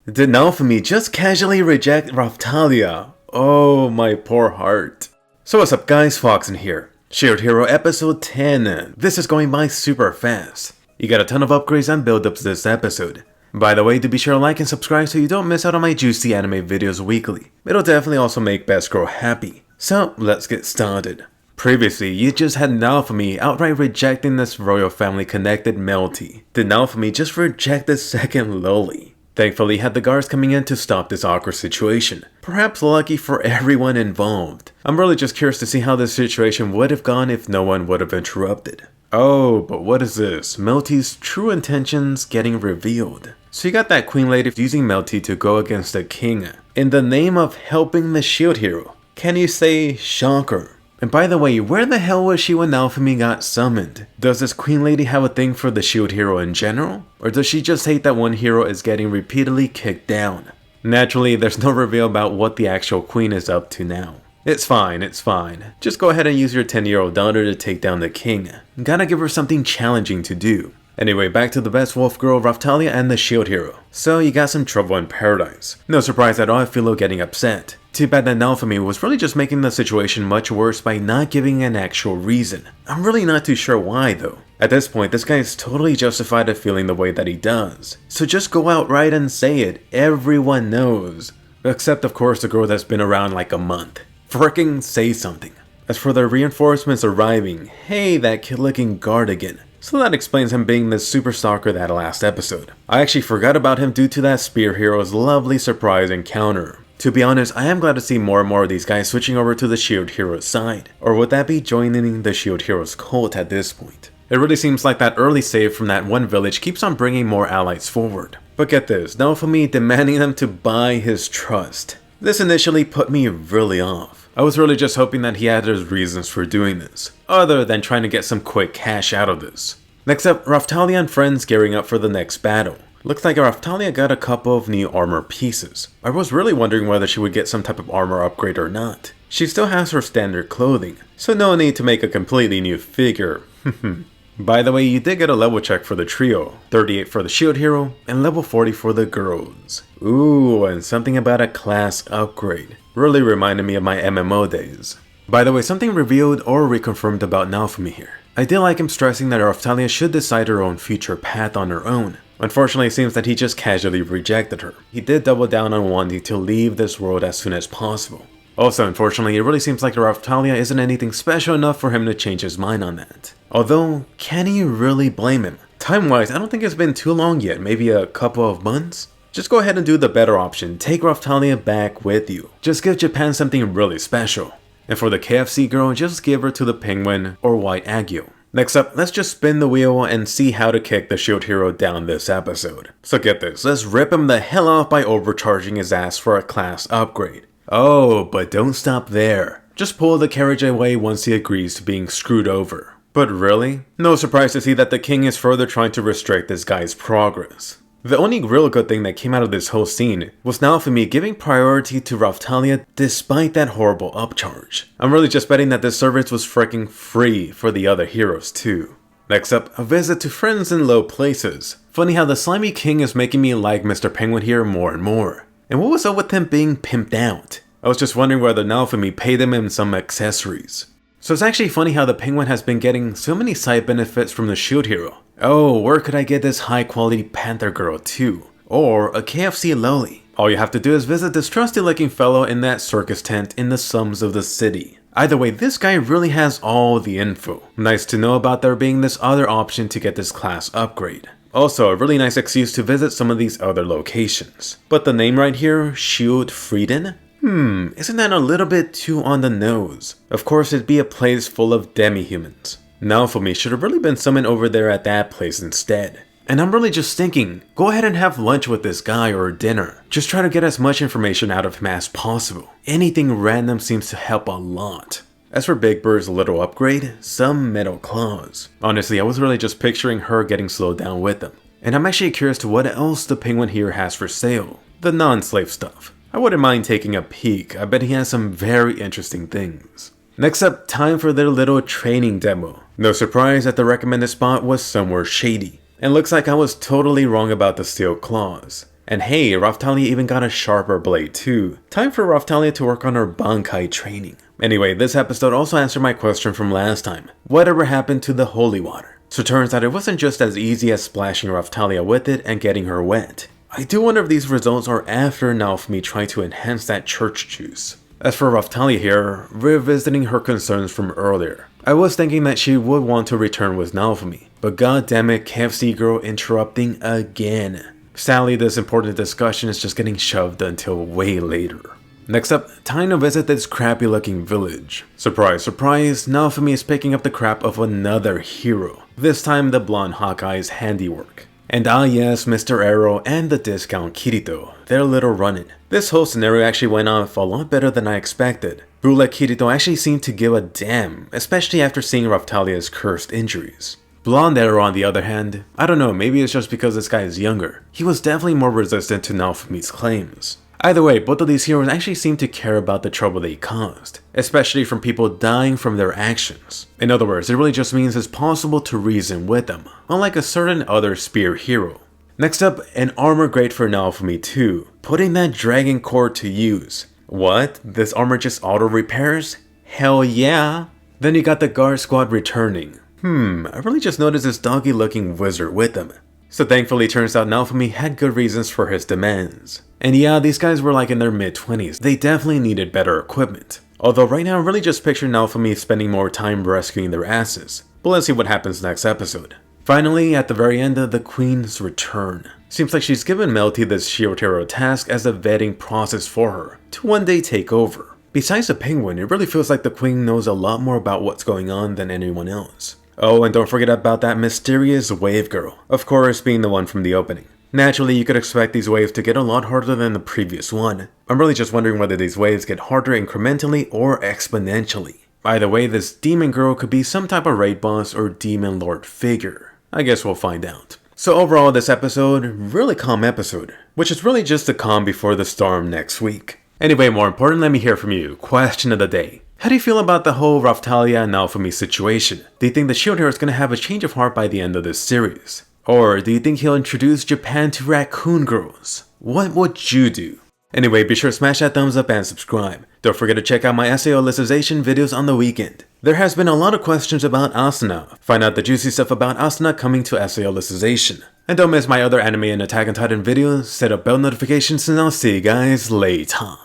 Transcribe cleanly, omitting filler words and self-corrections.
Did Naofumi just casually reject Raphtalia? Oh, my poor heart. So what's up guys, Foxen here. Shield Hero episode 10. This is going by super fast. You got a ton of upgrades and build-ups this episode. By the way, do be sure to like and subscribe so you don't miss out on my juicy anime videos weekly. It'll definitely also make Best Girl happy. So let's get started. Previously, you just had Naofumi outright rejecting this royal family connected Melty. Did Naofumi just reject the second loli? Thankfully, he had the guards coming in to stop this awkward situation. Perhaps lucky for everyone involved. I'm really just curious to see how this situation would have gone if no one would have interrupted. Oh, but what is this? Melty's true intentions getting revealed. So you got that queen lady using Melty to go against the king in the name of helping the shield hero. Can you say shocker? And by the way, where the hell was she when Naofumi got summoned? Does this queen lady have a thing for the shield hero in general? Or does she just hate that one hero is getting repeatedly kicked down? Naturally, there's no reveal about what the actual queen is up to now. It's fine. Just go ahead and use your 10-year-old daughter to take down the king. Gotta give her something challenging to do. Anyway, back to the best wolf girl, Raphtalia and the shield hero. So you got some trouble in paradise. No surprise at all at Filo getting upset. Too bad that Naofumi was really just making the situation much worse by not giving an actual reason. I'm really not too sure why though. At this point, this guy is totally justified at feeling the way that he does. So just go outright and say it. Everyone knows. Except of course the girl that's been around like a month. Fricking say something. As for the reinforcements arriving, hey, that kid looking guard again. So that explains him being the super stalker that last episode. I actually forgot about him due to that spear hero's lovely surprise encounter. To be honest, I am glad to see more and more of these guys switching over to the shield hero's side. Or would that be joining the shield hero's cult at this point? It really seems like that early save from that one village keeps on bringing more allies forward. But get this, Naofumi demanding them to buy his trust. This initially put me really off. I was really just hoping that he had his reasons for doing this, other than trying to get some quick cash out of this. Next up, Raphtalia and friends gearing up for the next battle. Looks like Raphtalia got a couple of new armor pieces. I was really wondering whether she would get some type of armor upgrade or not. She still has her standard clothing, so no need to make a completely new figure. By the way, you did get a level check for the trio, 38 for the shield hero, and level 40 for the girls. Ooh, and something about a class upgrade. Really reminded me of my MMO days. By the way, something revealed or reconfirmed about Naofumi here. I did like him stressing that Raphtalia should decide her own future path on her own. Unfortunately, it seems that he just casually rejected her. He did double down on wanting to leave this world as soon as possible. Also, unfortunately, it really seems like Raphtalia isn't anything special enough for him to change his mind on that. Although, can you really blame him? Time-wise, I don't think it's been too long yet, maybe a couple of months? Just go ahead and do the better option, take Raphtalia back with you. Just give Japan something really special. And for the KFC girl, just give her to the penguin or white Agio. Next up, let's just spin the wheel and see how to kick the shield hero down this episode. So get this, let's rip him the hell off by overcharging his ass for a class upgrade. Oh, but don't stop there. Just pull the carriage away once he agrees to being screwed over. But really? No surprise to see that the king is further trying to restrict this guy's progress. The only real good thing that came out of this whole scene was Naofumi giving priority to Raphtalia despite that horrible upcharge. I'm really just betting that this service was freaking free for the other heroes too. Next up, a visit to friends in low places. Funny how the slimy king is making me like Mr. Penguin here more and more. And what was up with him being pimped out? I was just wondering whether Naofumi paid him in some accessories. So it's actually funny how the penguin has been getting so many side benefits from the shield hero. Oh, where could I get this high quality panther girl too? Or a KFC loli? All you have to do is visit this trusty looking fellow in that circus tent in the slums of the city. Either way, this guy really has all the info. Nice to know about there being this other option to get this class upgrade. Also, a really nice excuse to visit some of these other locations. But the name right here, Shield Frieden? Isn't that a little bit too on the nose? Of course, it'd be a place full of demi-humans. Naofumi should have really been summoned over there at that place instead. And I'm really just thinking, go ahead and have lunch with this guy or dinner. Just try to get as much information out of him as possible. Anything random seems to help a lot. As for Big Bird's little upgrade, some metal claws. Honestly, I was really just picturing her getting slowed down with them. And I'm actually curious to what else the penguin here has for sale. The non-slave stuff. I wouldn't mind taking a peek. I bet he has some very interesting things. Next up, time for their little training demo. No surprise that the recommended spot was somewhere shady. And looks like I was totally wrong about the steel claws. And hey, Raphtalia even got a sharper blade too. Time for Raphtalia to work on her Bankai training. Anyway, this episode also answered my question from last time. Whatever happened to the holy water? So turns out it wasn't just as easy as splashing Raphtalia with it and getting her wet. I do wonder if these results are after Naofumi trying to enhance that church juice. As for Raphtalia here, revisiting her concerns from earlier. I was thinking that she would want to return with Naofumi, but goddammit, KFC girl interrupting again. Sadly, this important discussion is just getting shoved until way later. Next up, time to visit this crappy looking village. Surprise, surprise, Naofumi is picking up the crap of another hero. This time the blonde Hawkeye's handiwork. And yes, Mr. Arrow and the discount Kirito, their little run-in. This whole scenario actually went off a lot better than I expected. Bootleg Kirito actually seemed to give a damn, especially after seeing Raphtalia's cursed injuries. Blonde Arrow on the other hand, I don't know, maybe it's just because this guy is younger. He was definitely more resistant to Naofumi's claims. Either way, both of these heroes actually seem to care about the trouble they caused, especially from people dying from their actions. In other words, it really just means it's possible to reason with them, unlike a certain other spear hero. Next up, an armor grade for Naofumi too, putting that dragon core to use. What? This armor just auto repairs? Hell yeah! Then you got the Gar Squad returning. I really just noticed this doggy looking wizard with them. So thankfully it turns out Naofumi had good reasons for his demands. And yeah, these guys were like in their mid-20s, they definitely needed better equipment. Although right now I really just picture Naofumi spending more time rescuing their asses. But let's see what happens next episode. Finally, at the very end of the Queen's return. Seems like she's given Melty this Shirotero task as a vetting process for her, to one day take over. Besides the penguin, it really feels like the Queen knows a lot more about what's going on than anyone else. Oh, and don't forget about that mysterious wave girl, of course being the one from the opening. Naturally, you could expect these waves to get a lot harder than the previous one. I'm really just wondering whether these waves get harder incrementally or exponentially. Either way, this demon girl could be some type of raid boss or demon lord figure. I guess we'll find out. So overall, this episode, really calm episode, which is really just the calm before the storm next week. Anyway, more important, let me hear from you. Question of the day. How do you feel about the whole Raphtalia and Naofumi situation? Do you think the shield hero is going to have a change of heart by the end of this series? Or do you think he'll introduce Japan to raccoon girls? What would you do? Anyway, be sure to smash that thumbs up and subscribe. Don't forget to check out my SAO-licization videos on the weekend. There has been a lot of questions about Asuna. Find out the juicy stuff about Asuna coming to SAO-licization. And don't miss my other anime and Attack on Titan videos, set up bell notifications, and I'll see you guys later.